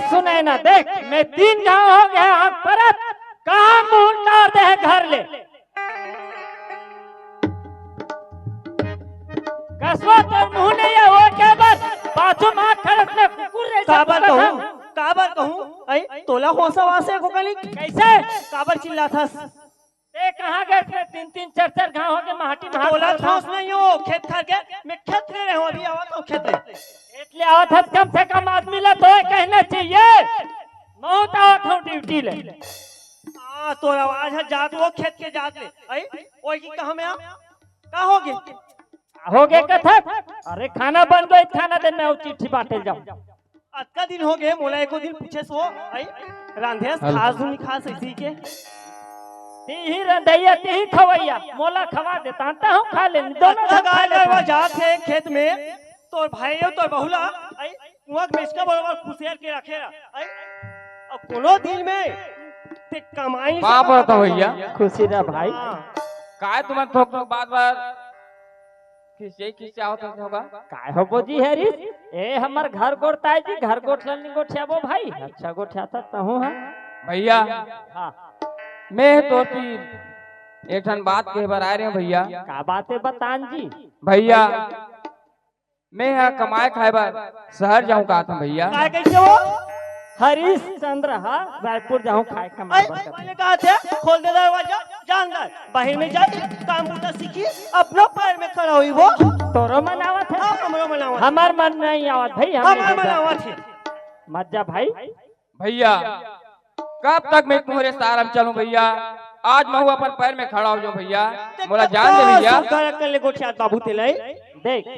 सुने ना देख, मैं 3 गांव हो गया हम परत कहां मुंह डाल दे घर ले कसवा तर मुंह नहीं है वो के बस बाथू मां खरत में कुकुर रे काबर कहूं आई तोला होसा वासे को कली कैसे काबर चिल्ला था ते कहां गए थे 3-3 4-4 गांव हो गए माटी में तोला ठोस नहीं हो खेत खा के मैं खेत में रहूं अभी आवत हूं खेत में એટલે आवत है कम से कम आदमी ला तो कहना चाहिए बहुत आवत हूं ड्यूटी ले तो आवाज है जात वो खेत के जात ले आई ओए की कहां में आ का हो गए कथा अरे खाना बन गई खाना दे मैं चिट्ठी बांटे जाऊं अतका दिन हो गए मोला एको दिन पूछे सो आई रांधेस खास नहीं खास ऐसी के ही रंधैया ते ही खवैया मोला खवा देता हूं खा ले दोनों खा ले जात है खेत में तोर भाई हो तोर बहुला आई कुआं में इसका बराबर खुशियार के रखे आई अब कोनो दिन में ते कमाई बाप तो भैया खुशी रा भाई काय तुम्हारे ठोक बार किससे होता होगा काय हो बोजी हेरी ए हमर घर गोड़ताई जी घर गोठलनी गोठियाबो भाई अच्छा गोठियाता तहु हां भैया हां मैं तो एक ठन बात के बार आ रहे हैं भैया का बात है बतान जी भैया मैं यहाँ कमाए खाए बार शहर जाऊँ कहा था भैया काय कैसे हो हरीश चंद्र हा रायपुर जाऊँ खाए कमाए मैंने कहा था खोल दे दरवाजा जानदार बाहर में जाए काम बूटा सीखी अपना पैर में खड़ा हुई वो तोरो मन आवत है हमरो मन आवत हमार मन नहीं आवत भाई हमार मन आवत है मत जा भाई भैया कब तक मैं तुम्हारे साथ में चलूं भैया आज मैं अपन पैर में खड़ा हो जाऊं भैया मोला जान दे भैया घर कर ले गोठिया बाबू तेले देख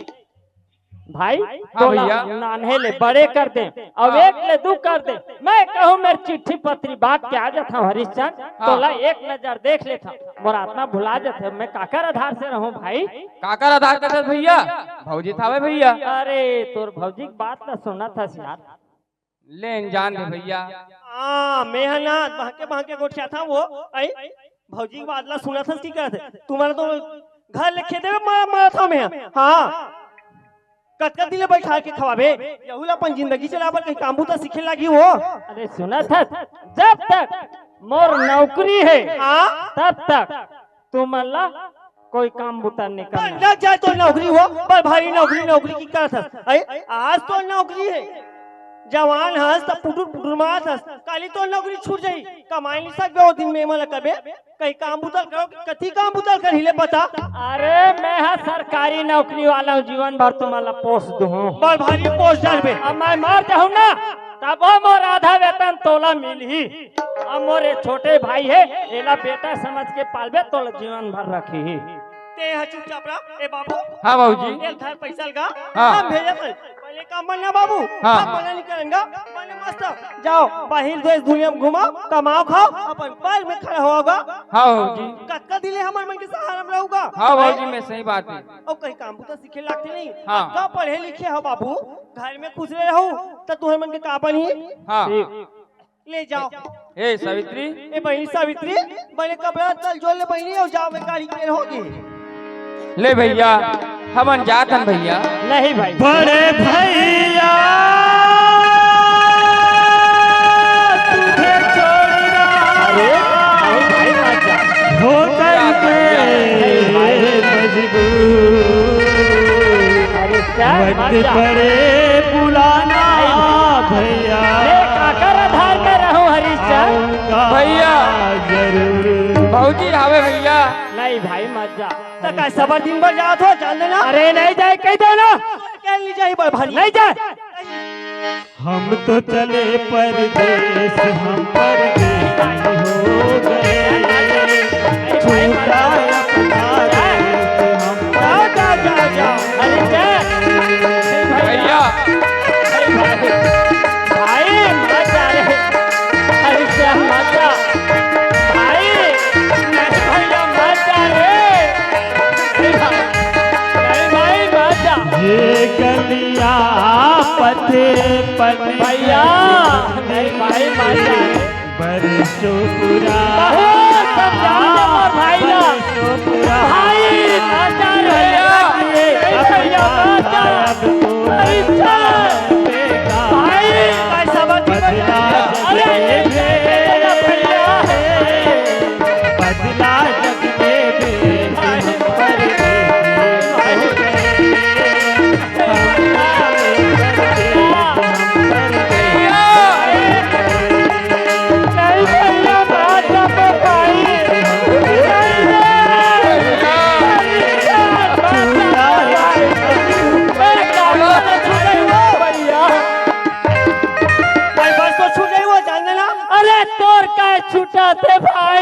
भाई हाँ भैया नान्हे ले बड़े कर दे अब एक ले 2 कर दे मैं कहूँ मेरी चिट्ठी पत्री बात के आ जाता हूँ हरिश्चंद तोला एक नजर देख लेता मोरा आत्मा भुला जाते मैं काकर आधार से रहूं भाई काकर आधार करते भैया भौजी थावे भैया अरे तोर भौजी की बात ना सुना था यार लेन जान दे भैया मेहनत भाके गोठिया था वो आई भौजी की बात ला सुना था की करते तुम्हारा तो घर लिखे दे मारा था मैं हाँ कटका दिले बैठा के खवाबे यहुला अपन जिंदगी चलाबर कहीं काम बूता सीखे लगी वो अरे सुना था जब तक मोर नौकरी है तब तक तुम अल्लाह कोई काम बूता नहीं करना लग जाए तो नौकरी हो पर भारी नौकरी की करत है आज तो नौकरी है जवान हस तब पुटुर मात हस काली तो नौकरी छूट जाई कमाई नहीं सकबे ओ दिन में मला कबे कहीं काम बुतल करो कथी काम बुतल कर हिले पता अरे मैं हा सरकारी नौकरी वाला हूँ जीवन भर तुम्हारा पोस्ट दूं बड़ भारी पोस्ट डालबे अब मैं मार जाऊँ ना तब मोर आधा वेतन तोला मिल ही अब मोरे छोटे भाई है एला बेटा समझ के पालबे तोला जीवन भर रखी ते हा चुपचाप रह ए बाबू हाँ बाबूजी एक घर पैसा लगा हाँ हम भेजे पहले काम बनना बाबू हाँ मना नहीं करेंगे मैंने मस्त जाओ बाहर देश दुनिया में घुमाओ कमाओ खाओ अपन पैर में खड़ा होगा हाँ बाबूजी कक्का दिले हमारे मन के सहारा में रहूंगा हाँ बाबूजी मैं सही बात है और कहीं काम तो सीखे लगते नहीं हाँ का पढ़े लिखे हो बाबू घर में खुश रहे हो तो तुम्हारे मन के का बनी हाँ ले जाओ ए सावित्री ए बहनी सावित्री मैंने कपड़ा चल जो ले बहनी और जाओ मैं गाड़ी पे होगी ले भैया हमन जातन भैया नहीं भाई बड़े भैया तुझे छोड़ना अरे भाई मत जा हो करके मजबूर अरे क्या मत जा पड़े बुलाना भैया काकर आधार में रहूं हरीशचंद भैया जरूर भौजी हावे भैया नहीं भाई मत जा तो का सबर दिन भर जात हो जान देना अरे नहीं जाए कह दो ना क्या ले जाए भारी नहीं जाए हम तो चले परदेश हम परदेश हो गए छूटा अपना देश हम जा अरे जा भैया भाई मत जा रे हरीशचंद मत जा भाई नहीं भैया मत जा रे नहीं भाई मत जा ये गलिया पथे पन भैया नहीं भाई मत जा रे बरसों पुरा बहुत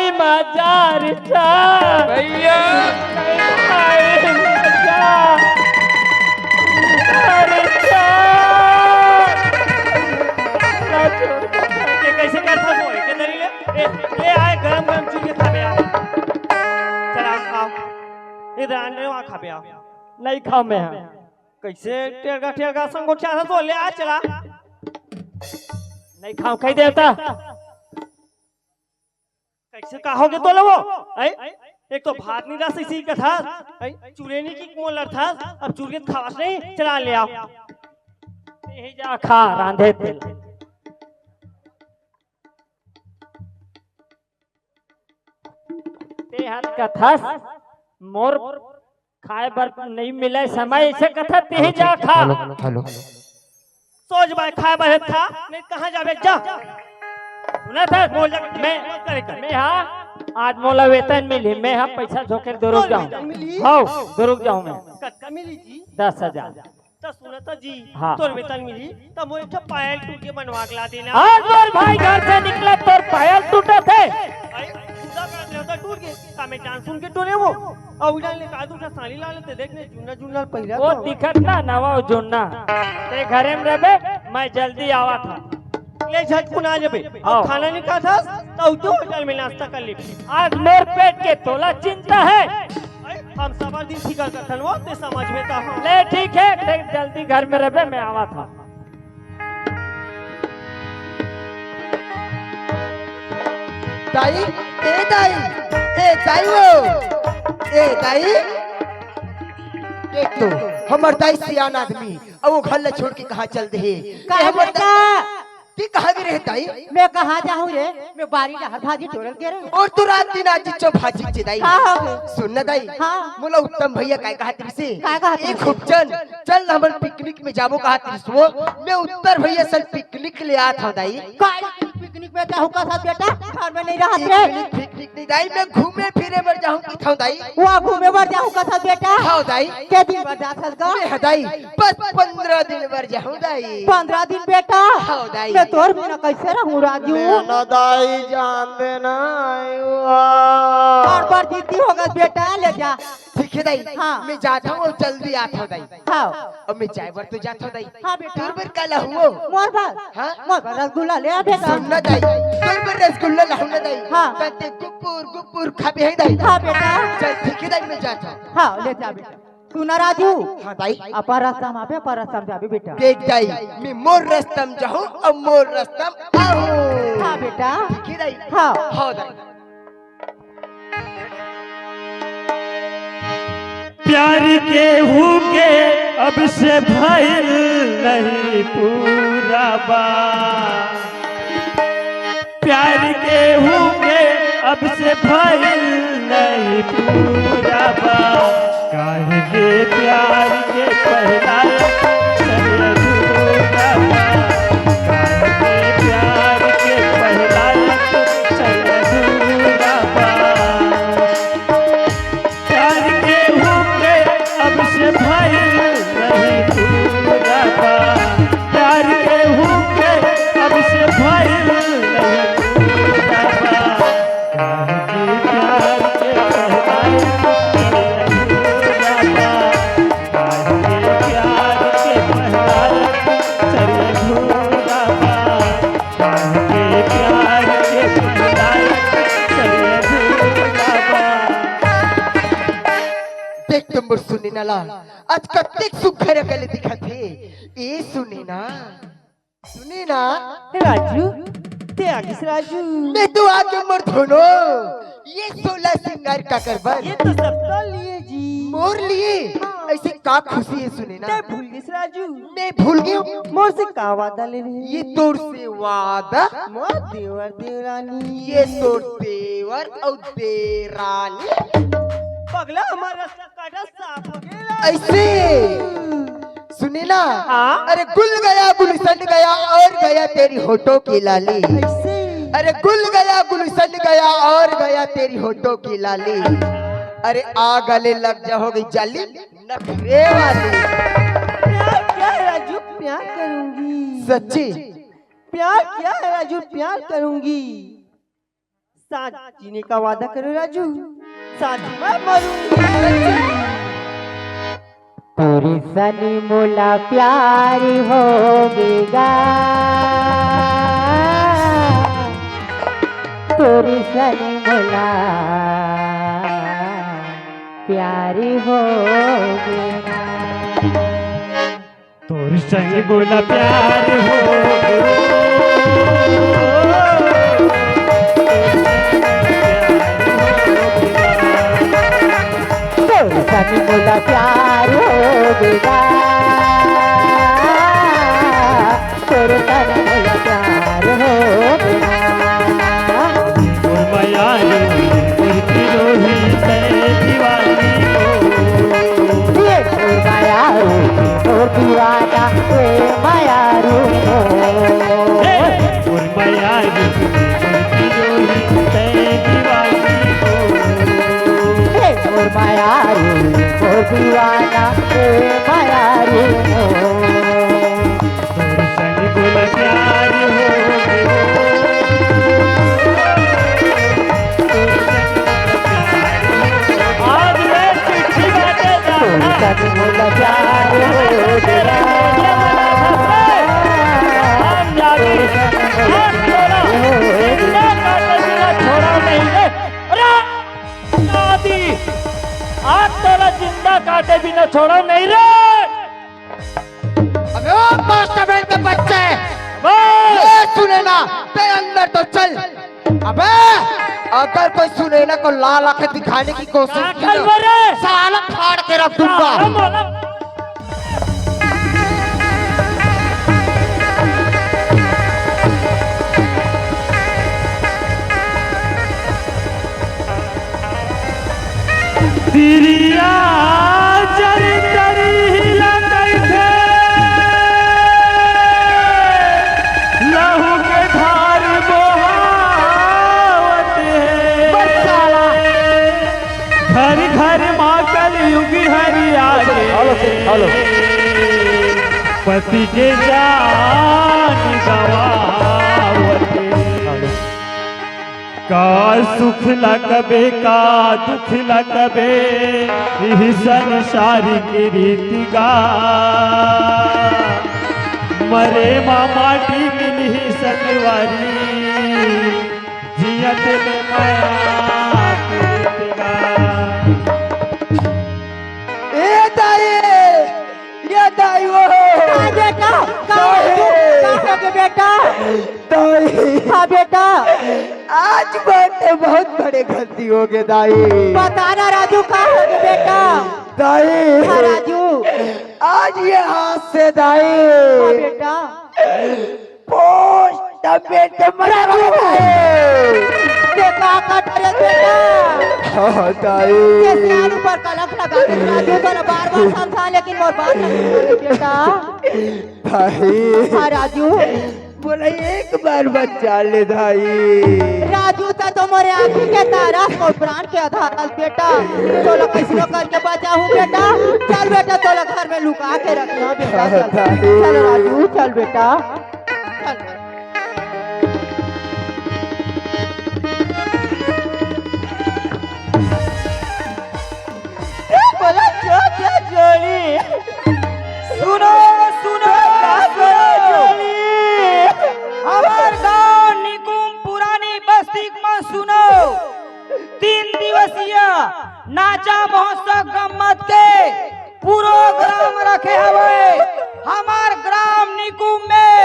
आई मजा रिचार्ज भैया आई मजा ये कैसे करता वो के दरी ले आए गरम गरम चूर के खा बे आ चल आओ इधर आने वहां खा बे आओ नहीं खाओ मैं कैसे टेरगा संग उठा था तो ले आ चला नहीं खाओ कहीं देवता कैसे कहोगे तो वो एक तो भात नहीं रस इसी का था चूरेनी की कोलर था अब चूर के खावास नहीं चला ले आओ यही जा खा रांधे तेल ते हाथ कथास मोर खाए बर नहीं मिले समय ऐसे कथा ते जा खा सोच भाई खाए बर था नहीं कहां जाबे जा सुना था मैं हाँ आज मोला वेतन मिली मैं हाँ पैसा झोंकर दुरुक जाऊँ हाँ दुरुक जाऊँ मैं कटका मिली जी 10,000 तो सुनता जी हाँ। तोर वेतन मिली तो मोए एक पायल टूट के बनवा के ला देना आज मोर भाई घर से निकला तोर पायल टूटा थे पूजा कर दे तो टूट गए का मैं जान सुन के टूटे वो और उड़ान ने कहा दूसरा साली ला लेते देखने जुन्ना जुन्ना पहिरा वो दिखत ना नवा जुन्ना ते घरे में रहे मैं जल्दी आवा था ले झटकुन आ जबे और खाना नहीं खा था तो तो होटल में नाश्ता कर ले आज मोर पेट के तोला चिंता है हम सवार दिन फिकर करथन वो ते समझ में ता हम ले ठीक है देख जल्दी घर में रहे मैं आवा था दाई देख तो हमर दाई सियान आदमी अब वो घर ले छोड़ के कहाँ चल दे ती कहाँ भी रहे दाई मैं कहाँ जाऊँ रे मैं बारी हर भाजी टोरल के रे और तू रात दिन आज चो भाजी चे दाई सुन ना दाई हाँ। मोला उत्तम भैया काय कहा तेरे से काय कहा तेरे एक से? खूबचन चल हमर पिकनिक में जाबो कहा तेरे से मैं उत्तर भैया सल पिकनिक ले आ था दाई काय पिकनिक में जाऊँ का साथ बेटा घर में नहीं रहा रे पिकनिक नहीं दाई मैं घूमे फिरे बर जाऊँ की था दाई वहाँ घूमे बर जाऊँ का साथ बेटा हाँ दाई के दिन बर जा सकता मैं दाई बस 15 दिन बर जाऊँ दाई 15 दिन बेटा हाँ दाई मैं तोर बिना कैसे रहूँ राजू ना दाई जान देना और बार जीती होगा बेटा ले जा ठीक है दाई हाँ। मैं जाता हूँ और जल्दी आता हूँ दाई हाँ अब मैं चाय बर तो जाता हूँ दाई हाँ बेटा दूर बर का लाऊं मोर बार हाँ? मोर बार रसगुल्ला ले आ बेटा सुनना दाई दूर बर रसगुल्ला लाऊं ना दाई हाँ। तते गुपुर खाबे है दाई हाँ बेटा चल ठीक है दाई मैं जाता हूँ हाँ ले जा बेटा सुना राजू हाँ दाई अपन रास्ता में पे पर रास्ता में जाबे बेटा देख दाई मैं मोर रस्तम जाऊँ और मोर रस्तम आऊँ हाँ बेटा ठीक है दाई हाँ हाँ दाई प्यार के हुके अब से भइल नहीं पूरा बा प्यार के हुके अब से भइल नहीं पूरा बा काहे के प्यार के पहला चल अधूरा बा काहे के प्यार के पहला चल अधूरा बा प्यार के हुके अब से भइल नहीं पूरा बा प्यार के हुके अब से भइल नहीं पूरा बा काहे के प्यार के पहला चल अधूरा बा काहे के प्यार के पहला चल अधूरा बा देख तुम मोर सुने ना ला आज कत्तेक सुखर अकेले दिखत है ए सुने ना राजू ते आगिस राजू मैं तो आके मोर धोनो ये 16 सिंगार का करबन ये तो सबका लिए जी मोर लिए ऐसे का खुशी है सुने ना भूल गई राजू मैं भूल गई मोर से का वादा ले रही ये तोर से वादा मोर देवर देवरानी ये तोर देवर और देरानी पगला हमारा रास्ता काटा साफ हो गया ऐसे सुने ना हाँ? अरे गुल गया गुलशन गया और गया तेरी होठों की लाली अरे गुल गया गुलशन गया और गया तेरी होठों की लाली अरे आ गले लग जाओगी जाली नखरे वाली प्यार क्या है राजू प्यार करूंगी सच्ची प्यार क्या है राजू प्यार करूंगी साथ जीने का वादा करो राजू, साथ मैं मरूंगा। तोरी सनी मोला प्यार होगेगा, तोरी सनी मोला प्यार होगेगा, तोर संग बोला प्यार हो तोरी सनी मोला प्यार होगेगा, तोरी सनी मोला प्यार होगेगा। माया रोही से दीवानी ये मोर मायारू मोर दीवाना वे मायारू और माया रोही से दीवानी हे मोर मायारू मोर दीवाना वे मायारू तोर संग बोला प्यार हो आज मैं चिट्ठी बाटे जा सनी मोला प्यार होगेगा, जिंदा काटे बिना छोड़ो नहीं रे। अबे ओ मास्टर के बच्चे, बस ये सुने ना तेरे अंदर तो चल। अबे अगर कोई सुने ना को लाल आंखें दिखाने की कोशिश की आखिर ना, मेरे साला फाड़ के रख दूंगा। तिरिया जरी तरी हिला करके लहू के धार बहावत है घर घर माँ कलयुग हरिया पति के जान गवावत का सुख लगबे का दुख लगबे यही संसार की रीति गा मरे माटी मिली सनवारी जियत में माया प्रीत गा। ए दाई, ये दाई वो बेटा कहाँ हो गए बेटा? दाई, हाँ बेटा आज बातें बहुत बड़े गलती हो गए दाई। बताना राजू कहाँ हो गए बेटा? दाई हाँ राजू आज ये हाथ से दाई हाँ बेटा पोस्ट बेटे मरा देखा कट रहे बेटा हाँ दाई ये सियार ऊपर कलक लगा के राजू तो बार बार समझा लेकिन मोर बात नहीं सुनी बेटा। दाई हाँ राजू बोला एक बार बचा ले दाई। राजू तो मोरे आँखी के तारा मोर प्राण के आधार बेटा चलो कैसे करके बचाऊं बेटा। चल बेटा चलो घर में लुका के रखना बेटा। चल राजू चल बेटा चल। बोला जोड़ी सुनो सुनो जोड़ी हमार गांव निकुम पुरानी बस्ती में सुनो 3 दिवसीय नाचा महोत्सव गम्मत के प्रोग्राम रखे हवे हमार ग्राम निकुम में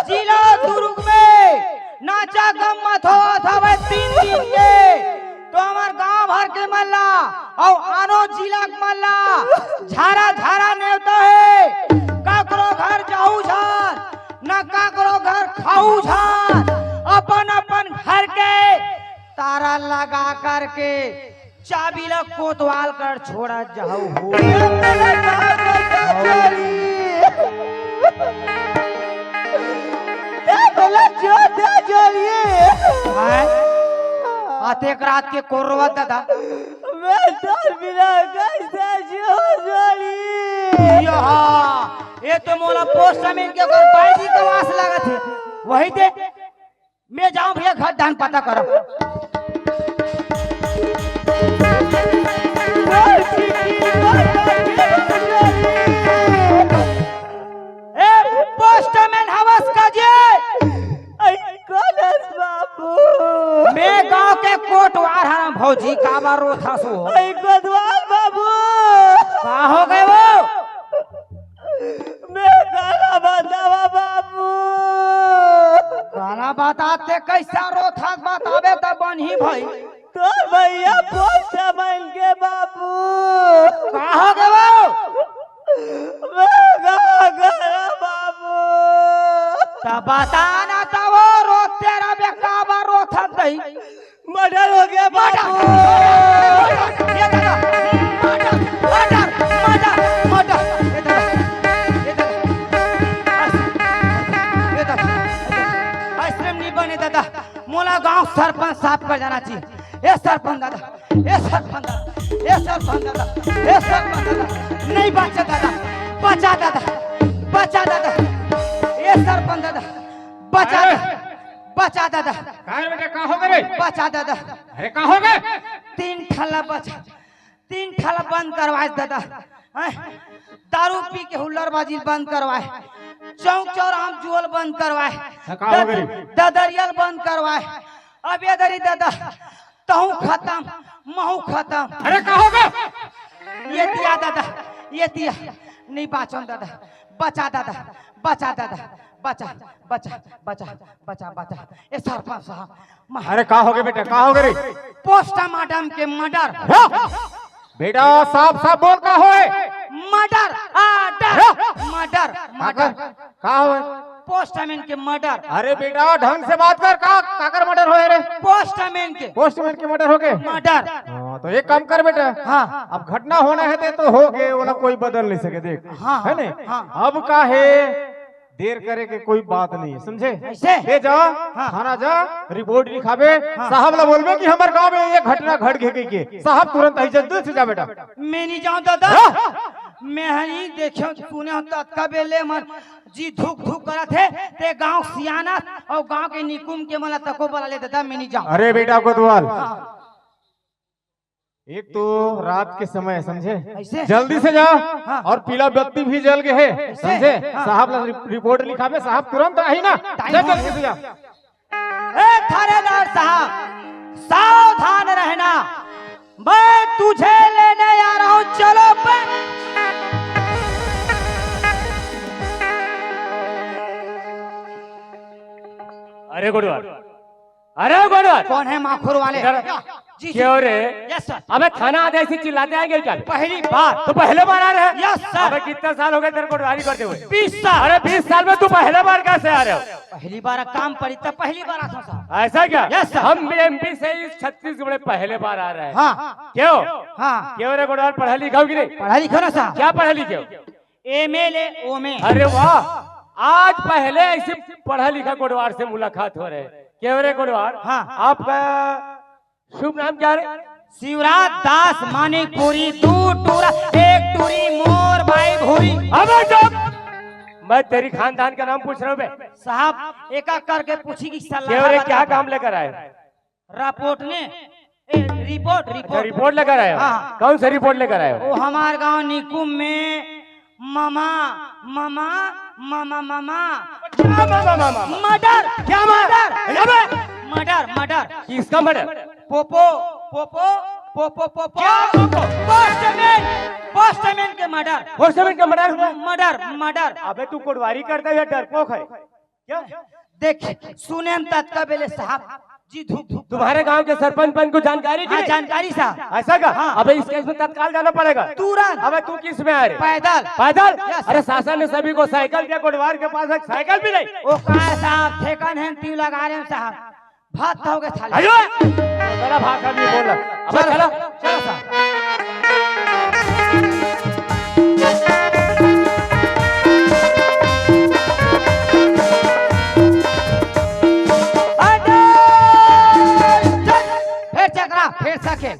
जिला दुर्ग में नाचा गम्मत होत हवे 3 दिन के। तो हमार गांव भर के मल्ला और आनो जिला के मल्ला झारा झारा नेवता है काकरो घर जाऊ झार न काकरो घर खाऊ झार अपन अपन घर के तारा लगा करके चाबी ला कोतवाल कर छोड़ा जाऊ हो। आते रात के कोरवा दादा मैं डर बिना कैसे जियो जोड़ी ये तो मोला पोस्ट जमीन के ऊपर बाईजी का वास लगा थे वही थे मैं जाऊं भैया घर धान पता करो। भौजी का बार रो था सो अरे कोतवाल बाबू का हो गए वो मैं गाना बतावा बाबू। गाना बताते कैसा रो था बतावे तो बनी भाई तो भैया पोस्ट बन के बाबू का हो गए वो मैं गाना बाबू। तब बताना तो वो रो तेरा बेका बार रो था दई मर्डर हो गया बाबू। ये देखो murder murder murder murder ice cream नहीं बने दादा मोला गांव सरपंच साफ कर जाना चाहिए। ए सरपंच दादा ए सरपंच दादा ए सरपंच दादा ए सरपंच दादा नहीं बचा दादा बचा दादा बचा दादा ए सरपंच दादा बचा बचा दादा काय बेटा का हो गए बचा दादा अरे का हो गए 3 ठला बचा 3 ठला बंद करवाए दादा हैं? दारू पी के हुल्लड़बाजी बंद करवाए चौक चौराहा जुअल बंद करवाए का हो गई? ददरियल बंद करवाए अब ये दरी दादा तहु खत्म महू खत्म अरे का हो गए ये दिया दादा ये दिया नहीं बाचन दादा बचा दादा बचा दादा बचा बचा बचा बचा बचा ये सरपंच साहब अरे का हो गए बेटा का हो गए पोस्टमार्टम के मर्डर बेटा साफ साफ बोल का होए मर्डर आर्डर मर्डर मर्डर का होए पोस्टमैन के मर्डर अरे बेटा ढंग से बात कर का काकर मर्डर होए रे पोस्टमैन के पोस्टमैन के मर्डर हो गए मर्डर हाँ, तो एक काम कर बेटा हाँ अब घटना होना है तो हो गए वो ना कोई बदल नहीं सके देख हाँ, है ने हाँ। अब का है देर करे के कोई बात नहीं समझे ऐसे? ले जा थाना जा रिपोर्ट लिखावे साहब ला बोलबे कि हमारे गांव में ये घटना घट गई के साहब तुरंत आई जल्दी से जा बेटा मैं नहीं जाऊं दादा मैं नहीं देखो सुने तत्का बेले मन जी धूक धूक करा थे ते गांव सियाना और गांव के निकुम के मला तको बोला ले दादा मैं नहीं जाऊं अरे बेटा कोतवाल एक तो रात के समय समझे ऐसे? जल्दी से जा हाँ। और पीला बत्ती भी जल गए है समझे साहब ला रिपोर्ट लिखावे साहब तुरंत आई ना जा जल्दी से जा ए थानेदार साहब सावधान रहना मैं तुझे लेने आ रहा हूं चलो अरे गुडवार अरे गुडवार कौन है माखुर वाले जी जी क्यों रे यस सर अबे थाना आदेश से चिल्लाते आएंगे क्या पहली बार तू पहले बार आ रहा है यस सर अबे कितने साल हो गए तेरे को ड्राइवरी करते हुए 20 साल अरे 20 साल में तू पहले बार कैसे आ रहे हो पहली बार काम पड़ी तब पहली बार आता साहब ऐसा क्या Yes, sir. हम भी एमपी से इस छत्तीसगढ़ में पहले बार आ रहे हैं हाँ क्यों हाँ क्यों रे गुडवार पढ़ा लिखा हो कि नहीं पढ़ा लिखा ना साहब क्या पढ़ा लिखे हो एमएलए ओमे अरे वाह आज पहले ऐसे पढ़ा लिखा गुडवार से मुलाकात हो रहे हैं क्यों रे गुडवार हाँ। आपका शुभ नाम क्या है शिवराज दास मानिकपुरी 2 टूरा 1 टूरी मोर भाई भूरी अबे चुप मैं तेरी खानदान का नाम पूछ रहा हूँ बे साहब एक एक करके पूछी की क्यों रे क्या काम लेकर आए रिपोर्ट ने रिपोर्ट अच्छा, रिपोर्ट रिपोर्ट लेकर आए हो हाँ। कौन सा रिपोर्ट लेकर आए हो वो हमारे गांव निकुम में मामा मामा मामा मामा मर्डर क्या मर्डर मर्डर मर्डर किसका murder Poopó Poopó Poopó Poopó क्या पोपो? पोस्टमैन के मर्डर पोस्टमैन का मर्डर हुआ मर्डर मर्डर अबे तू कोटवारी करता है या डरपोक है क्या देख सुने तत्का बेले साहब जी धूप धूप तुम्हारे गांव के सरपंच पन को जानकारी हाँ की जानकारी साहब ऐसा का हाँ। अबे इस केस में तत्काल जाना पड़ेगा तुरंत अबे तू किस में आ रहे पैदल पैदल Yes. अरे शासन ने सभी को साइकिल दिया कोटवार के पास एक साइकिल भी नहीं वो कहा साहब ठेकन है टी लगा रहे हैं साहब भात हो गए थाले अयो बड़ा भाषा भी बोला अबे चलो चलो साहब फिर चकरा फिर सके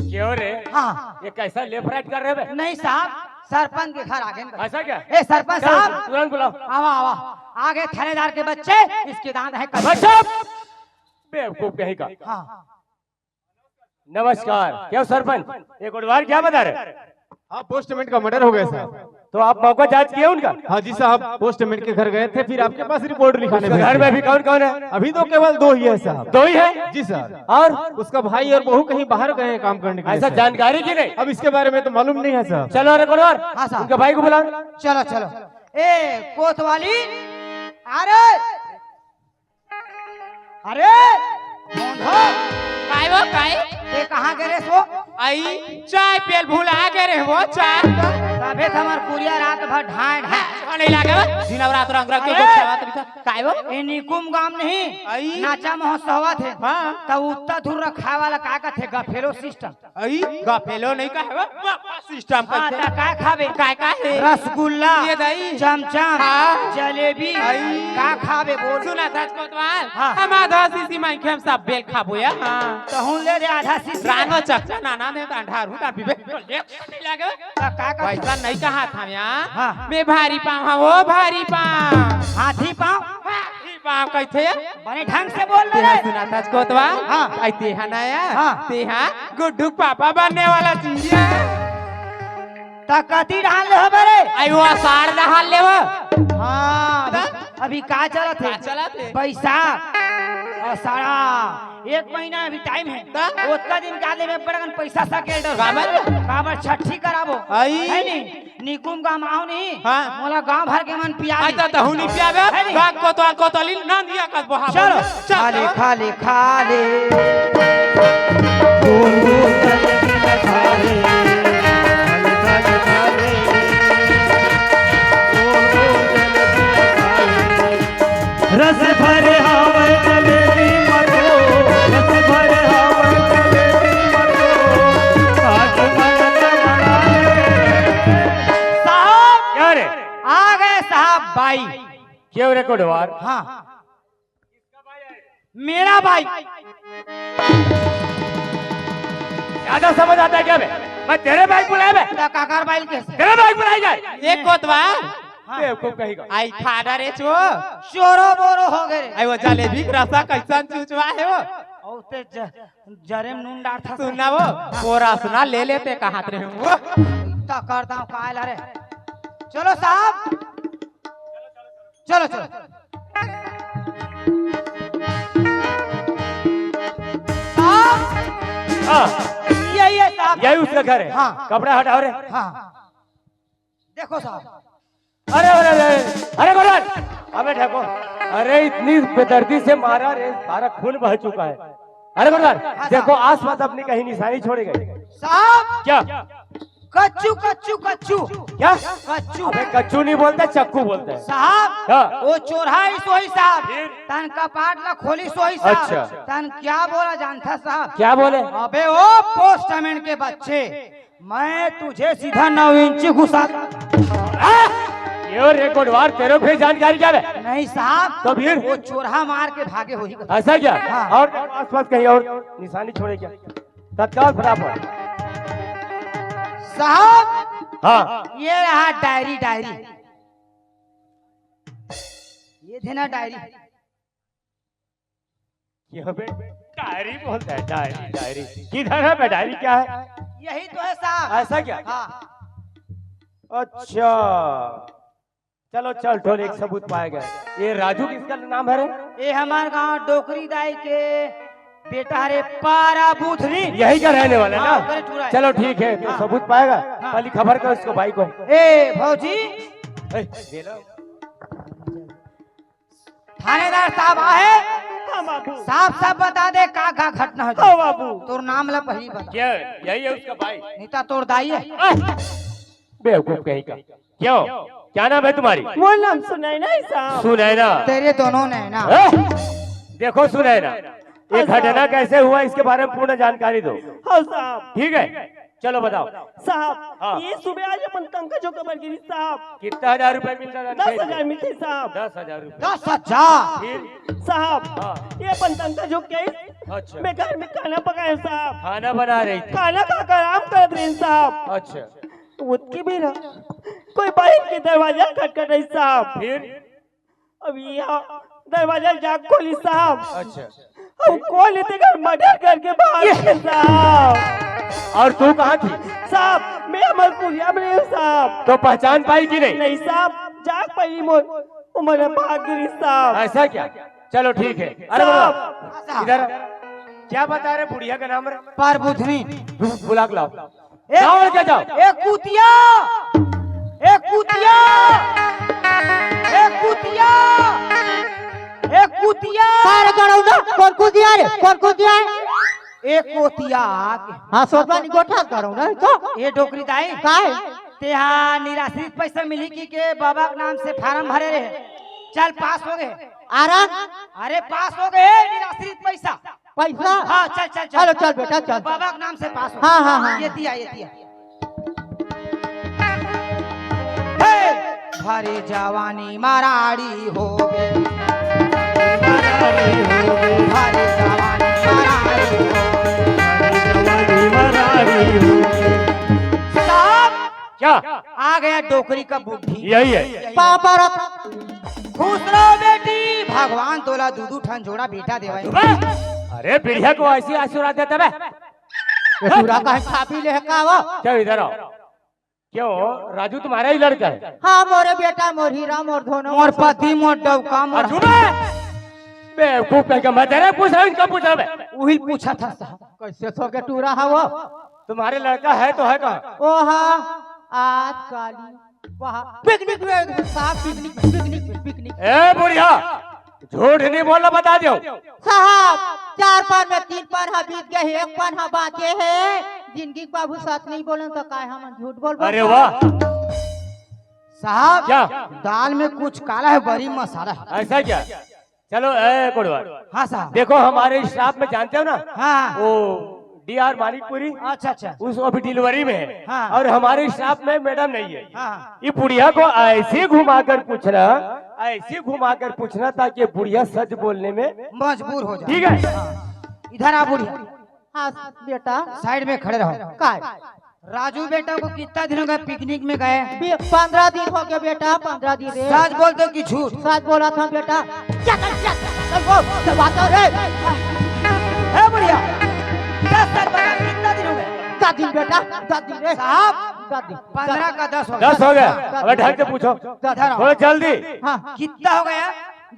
क्यों रे हाँ ये कैसा लेफ्ट राइट कर रहे बे नहीं साहब सरपंच के घर आगे ऐसा क्या ए सरपंच चलो, साहब तुरंत बुलाओ आवा आवा आगे थानेदार के बच्चे इसके दांत है कल बच्चा बेवकूफ कहीं का हाँ नमस्कार क्या सरपंच ये कोटवार क्या बता रहे हाँ पोस्टमैन का मर्डर हो गया साहब। तो आप मौका जांच किए उनका? हाँ जी साहब, पोस्टमैन के घर गए थे, फिर आपके पास रिपोर्ट लिखाने उसके घर में अभी कौन कौन है? अभी तो केवल 2 ही है साहब। 2 ही है जी सर। और उसका भाई और बहू कहीं बाहर गए हैं काम करने के लिए ऐसा सर। जानकारी की नहीं? अब इसके बारे में तो मालूम नहीं है साहब। चलो अरे कौन हाँ साहब। उनके भाई को बुलाओ। चलो चलो। ए कोतवाली, अरे अरे काय वो काय ते कहाँ गए सो? आई चाय पियल भूला के रे वो चाय तबे हमार कुरिया रात भर ढाई ढाई नहीं लागे बा दिन रात रंग रंग के अरे! गोठा तरीका काय वो ए निकुम गांव नहीं आई। नाचा महोत्सव थे। हां तो उत्तर धुर रखा वाला का थे गफेलो सिस्टम। आई गफेलो नहीं का है वो सिस्टम हाँ कैसे तो का खावे? काय काय है रसगुल्ला, ये दही चमचम, हाँ। जलेबी, आई। का खावे बोल? सुना था कोतवाल हाँ। हम आधा सीसी माई के हम सब बेल खाबो या हां तो हुन ले रे आधा सी रानो चक्का नाना ने तो अंधार हूं तार पीबे नहीं लागे का वैसा नहीं कहा था यार हाँ। मैं भारी पाँव हाँ वो भारी पाँव हाथी पाँव हाथी पाँव कैसे बने ढंग से बोल तेरा रे। सुना था कोतवा हाँ। आई तेहा नया हाँ। तेहा गुड्डू पापा बनने वाला चीज है तकती डाल ले बरे। आई वो साड़ दहाल ले वो हाँ अभी का चलत है? का चलत है? बैसाख सारा 1 महीना अभी टाइम है। उतना दिन का ले में पड़गन पैसा सके डर काबर छठी कराबो आई। है नी निकुम का माओ नहीं हाँ। मोला गांव भर के मन पिया आई तो हुनी पियावे है नी? गाग कोतवाल कोतवाली ना दिया कर बहा चलो खा ले खा ले खा ले रस भरे हवा जलेबी मतो, रस भरे हवा जलेबी मतो, आज मन तगड़ा ले। साहब क्या रे? आ गए साहब भाई। क्यों रे कोडवार? हाँ मेरा भाई। ज्यादा समझ आता है क्या बे? मैं तेरे भाई बुलाया बे? काकार भाई कैसे? तेरे भाई बुलाई जाए? एक कोतवाल बेवकूफ कहेगा। आई फादर रे चो चोरो बोरो हो गए। आई वो जलेबी का रसा कैसन चुचवा है वो और ते जरे में नून डाल था सुनना वो पूरा सुना ले लेते कहाँ रहे वो ता करता हूँ कायल अरे। चलो साहब चलो चलो साहब हाँ यही है साहब। यही उसका घर है। हाँ। कपड़ा हटाओ रे। हाँ देखो साहब। अरे अरे अरे अरे गोरन अबे ठको। अरे इतनी बेदर्दी से मारा रे, सारा खून बह चुका है। अरे गोरन देखो आसपास अपनी कहीं निशानी छोड़ी गई साहब क्या? कच्चू कच्चू कच्चू क्या? कच्चू अबे कच्चू नहीं बोलते, चक्कू बोलते हैं। साहब हाँ। वो चोरहा ही सोई साहब तन कपाट ला खोली सोई साहब। अच्छा। तन क्या बोला जानता साहब? क्या बोले? अबे ओ पोस्टमैन के बच्चे, मैं तुझे सीधा 9 इंची घुसा। ये रे कोडवार तेरे को जानकारी क्या है? नहीं साहब तो फिर वो चोरहा मार के भागे हो ही। ऐसा क्या? हाँ। और आसपास कहीं और निशानी छोड़े क्या? तत्काल फटाफट। साहब हाँ ये रहा डायरी डायरी, ये थे ना डायरी। यहाँ पे डायरी बोलता है। डायरी डायरी किधर है बे? डायरी क्या है? यही तो है साहब। ऐसा क्या? हाँ अच्छा चलो चल ठोल एक सबूत पाया गया। ये राजू किसका नाम है रे? ये हमारे गांव डोकरी दाई के बेटा रे पारा बुधरी। यही का रहने वाला है हाँ, ना? करे टूरा है। चलो ठीक है तो सबूत पाएगा। पहली खबर कर उसको भाई को। ए भौजी दे लो। थानेदार साहब आए। हाँ बाबू। साफ साफ बता दे का घटना है। हाँ बाबू। तोर नाम ला पहली बता। क्या यही है उसका भाई? नीता तोर दाई है। बेवकूफ कहीं का। क्यों क्या नाम है तुम्हारी? मोर नाम सुनैना है साहब। सुनैना। तेरे दोनों ने ना। देखो सुनैना, ये घटना कैसे हुआ इसके बारे में पूर्ण जानकारी दो। हाँ साहब। ठीक है चलो बताओ। साहब हाँ। ये सुबह आज अपन तंका जो कबर गिरी साहब। कितना 1000 रुपए मिलता था? 10,000 मिलते साहब। 10,000 रुपए। 10,000 फिर साहब हाँ। ये अपन तंका जो के अच्छा मैं घर में खाना पकाया साहब। खाना बना रही थी? खाना खाकर आराम कर रहे साहब। अच्छा उसकी भी ना कोई बाहर के दरवाजा खटखट रही साहब। फिर अभी यहाँ दरवाजा जाग खोली साहब। अच्छा हम खोल लेते घर मर्डर करके भाग गए साहब। और तू कहाँ थी? साहब साहब मैं अमर पुलिया में साहब। तो पहचान पाई कि नहीं? नहीं साहब जाग पाई मोर उमर भागगिरी साहब। ऐसा क्या? चलो ठीक है। अरे बाबा इधर क्या बता रहे बुढ़िया का नाम? पारबुधनी। बुला के लाओ। जाओ क्या जाओ। एक कुतिया, एक कुतिया, एक कुतिया, एक कुतिया। सारे गड़ौदा कौन कुतिया रे? कौन कुतिया है? एक कोतिया आके हाँ सोचवानी गोठा गड़ौदा तो ये डोकरी दाई काहे? तेहा निराश्रित पैसा मिली के बाबा के नाम से फार्म भरे रहे। चल पास हो गए। आराम अरे पास हो गए निराश्रित पैसा। पैसा? हाँ चल चल चल। चलो चल बेटा चल। बाबा के नाम से पास हो। हाँ हाँ हाँ। ये दिया ये दिया। हे भरे जवानी मराड़ी हो गए, भरे जवानी मराड़ी हो गए। साहब क्या आ गया डोकरी का बुद्धि। यही है। पापा खुश रहो बेटी, भगवान तोला दूधू ठन जोड़ा बेटा देवाई। अरे बिढ़िया को ऐसी आशीर्वाद देता बे। पूरा का खा पी ले का वो? क्या इधर आओ। क्यों राजू तुम्हारा ही लड़का है? हाँ मोरे बेटा मोर हीरा मोर धोनो मोर पति मोर डौका मोर। बेवकूफ कह के मैं तेरे पूछ रहा हूँ, इनका पूछ रहा हूँ। वही पूछा था साहब। कैसे सो के टूरा है वो? तुम्हारे लड़का है तो है कहाँ? ओ हाँ आज काली वहाँ पिकनिक में साहब, पिकनिक। ए बुढ़िया झूठ नहीं बोलना बता दो। साहब 4 पान में 3 पान बीत गए, 1 पान बाचे है। जिंदगी बाबू सच नहीं बोलन तो काय हम झूठ बोल। अरे वाह साहब क्या? दाल में कुछ काला है, बड़ी मसाला है। ऐसा क्या? चलो ए कोड़वार हाँ साहब। देखो हमारे स्टाफ में जानते हो ना हाँ वो DR मानिकपुरी, अच्छा अच्छा। उस अभी डिलीवरी में है। हाँ। और हमारे स्टाफ में मैडम नहीं है। हाँ। ये बुढ़िया को ऐसे घुमाकर पूछना, ऐसे घुमाकर पूछना ताकि बुढ़िया सच बोलने में मजबूर हो जाए। ठीक है। इधर आ बुढ़िया, हाँ बेटा साइड में खड़े रहो। काय? राजू बेटा को कितना दिन हो गया पिकनिक में गए? 15 दिन हो गया बेटा, 15 दिन रे। सच बोलते हो कि झूठ? सच बोला था बेटा। चल वो चल बात रे। है बुढ़िया सच बता, कितना दिन हो गए? 10 दिन बेटा, 10 दिन रे साहब 10 दिन। 15 का 10 हो 10 हो गया। अब ढंग से पूछो थोड़ा जल्दी। हाँ कितना हो गया?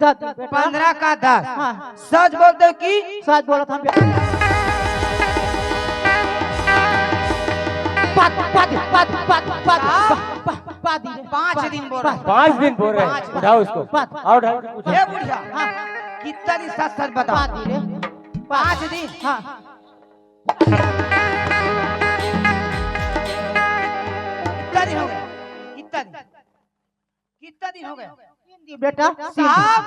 10 दिन बेटा। 15 का 10। हाँ सच बोलते हो कि? सच बोला था बेटा। 5 दिन बोल रहा है। 5 दिन बोल रहे हैं। उठाओ उसको। आओ ढंग से पूछो। ए बुढ़िया कितना दिन सच सच बताओ। 5 दिन रे। 5 दिन। हाँ कितना दिन हो गया? कितना दिन? कितना दिन हो गया? 3 दिन बेटा। साहब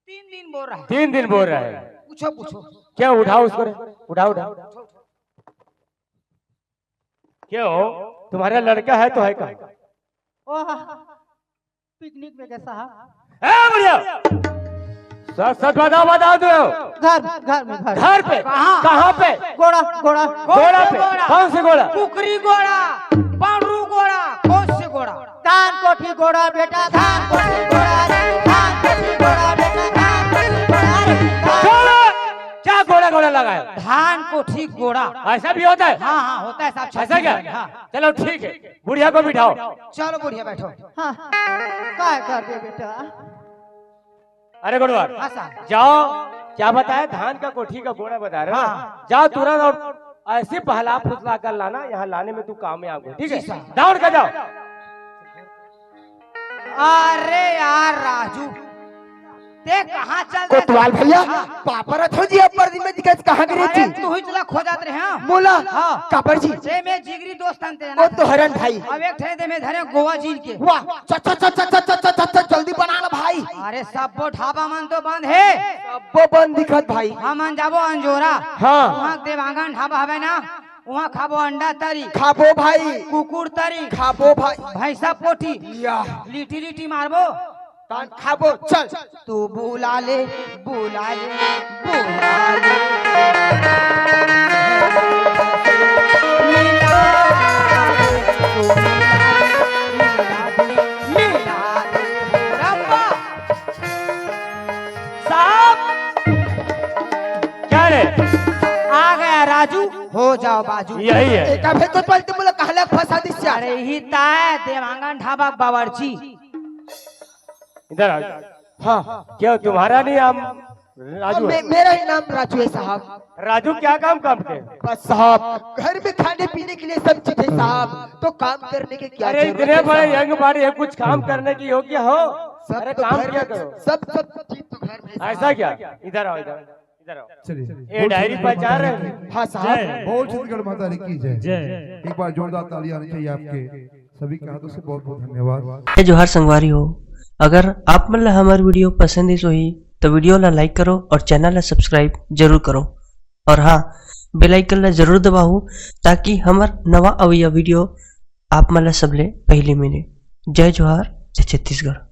3 दिन बोल रहा है। 3 दिन बोल रहा है। पूछो पूछो। क्या उठाओ उसको रे। उठाओ उठाओ। क्यों तुम्हारा लड़का है तो है कहाँ? ओह पिकनिक में गए साहब। ए बुढ़िया सच सच बताओ बता दो। घर में घर पे? कहाँ पे? घोड़ा घोड़ा पे? कौन से घोड़ा? कुकरी घोड़ा, पांडू घोड़ा, कौन से घोड़ा? धान कोठी घोड़ा बेटा, धान कोठी घोड़ा रे, धान कोठी घोड़ा बेटा, धान कोठी घोड़ा रे। क्या घोड़ा घोड़ा लगाया? धान कोठी घोड़ा। ऐसा भी होता है? हाँ हाँ होता है साहब। ऐसा क्या? हाँ। चलो ठीक है बुढ़िया को बिठाओ। चलो बुढ़िया बैठो। हाँ काय कर दे बेटा। अरे गुड़वार हाँ साहब। जाओ। क्या बताया? धान का कोठी का घोड़ा बता रहे हो ना? हाँ। जाओ तुरंत और ऐसे पहला फुसला कर लाना। यहाँ लाने में तू कामयाब हो। ठीक जी है साहब। दौड़ कर जाओ। अरे यार राजू ते कहाँ चल रहे? कोतवाल भैया पापरत हो जी अपर दिन में दिक्कत कहाँ गिरी अरे थी? तू ही चला खो जात रहे हैं। मोला हाँ। काबर जी से में जिगरी दोस्त अंते वो तो हरन भाई। अब एक ठे दे में धरे गोवा झील के। वाह जल्दी बना ला भाई। अरे सबो ढाबा मन तो बंद है। वो बंद दिखत भाई। हम मन जाबो अंजोरा। हाँ। वहाँ देवांगन ढाबा हवे ना, वहाँ खाबो अंडा तरी, खाबो भाई, कुकुर तरी, खाबो भाई, भैंसा पोठी, या लिटी लिटी मारबो। तान खाबो। चल तू बुला ले बुला ले बुला ले। मिला दे, तू मिला दे। रब्बा क्या रे? आ गया राजू हो जाओ बाजू। यही है। एका भेतो पलते मुला कहला फसा दिस्या। अरे ही ताय देवांगन ढाबा बावर्ची। इधर आ। हाँ क्यों तुम्हारा नहीं नाम राजू है? मेरा ही नाम राजू है साहब। राजू क्या काम करते हैं? बस साहब घर में खाने पीने के लिए सब चीज है साहब, तो काम करने के क्या अरे जरूरत इतने है बड़े साहब? यंग बाड़ी है, कुछ काम करने की योग्य हो। सब अरे तो काम घर क्या में- करो। सब चीज तो घर में है ऐसा साहब। क्या? इधर आओ इधर इधर आओ। चलिए ये डायरी पहचान रहे हैं? हाँ साहब। बोल छत्तीसगढ़ माता रानी की जय। एक बार जोरदार तालियां आनी चाहिए आपके सभी के हाथों से। बहुत बहुत धन्यवाद। जोहार संगवारी हो, अगर आप मन ला हमार वीडियो पसंद ही होही तो वीडियो ला लाइक करो और चैनल ला सब्सक्राइब जरूर करो। और हाँ, बेल आइकन ला जरूर दबाओ ताकि हमार नवा अवैया वीडियो आप मन ला सबले पहले मिले। जय जोहार, जय छत्तीसगढ़।